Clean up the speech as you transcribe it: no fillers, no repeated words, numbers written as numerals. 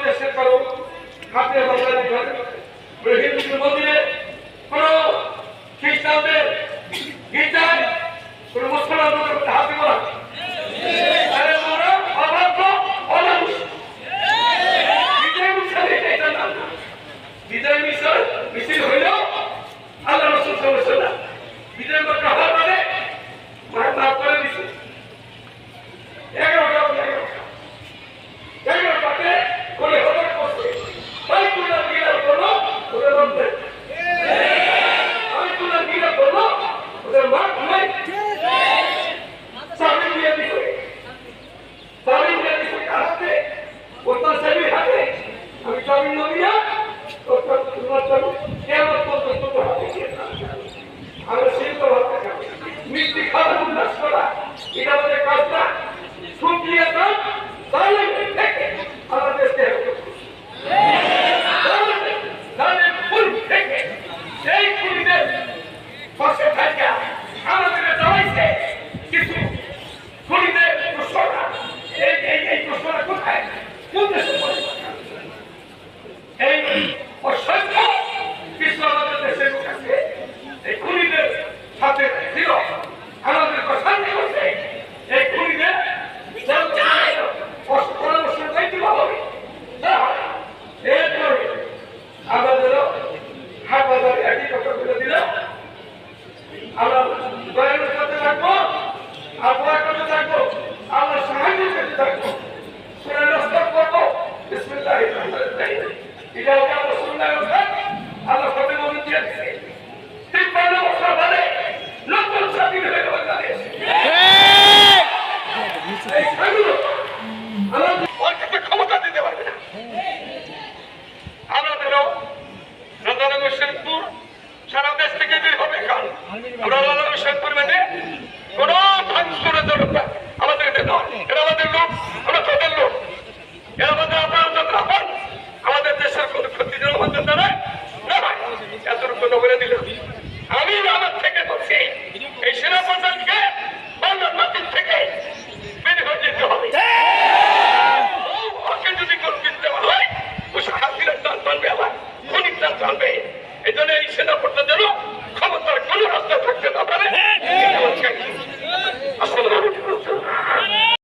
চেষ্টা করো হাতে বাংলা দিবেন হিন্দু মন্দিরে কোন খ্রিস্টানদের গির্জায় কোন মুসলমানদের হাত দিব না বিজয় মিছিল হইল আল্লাহ রসুল সমস্যা না বিজয় করতে হওয়ার মানে মাফ করে দিচ্ছে 11টাতে করে হঠাৎ করছে তাই তোমরা গিরার করলো ওদের মধ্যে আমি তোমরা গিরা করলো ওদের মাঠ নাই চাবি দিয়ে দিচ্ছে কাছে ওর চাবি হাতে আমি চাবি নবীরা আমরা সেই তো ভাবতে মিষ্টি খাওয়া উল্লাস করা এটা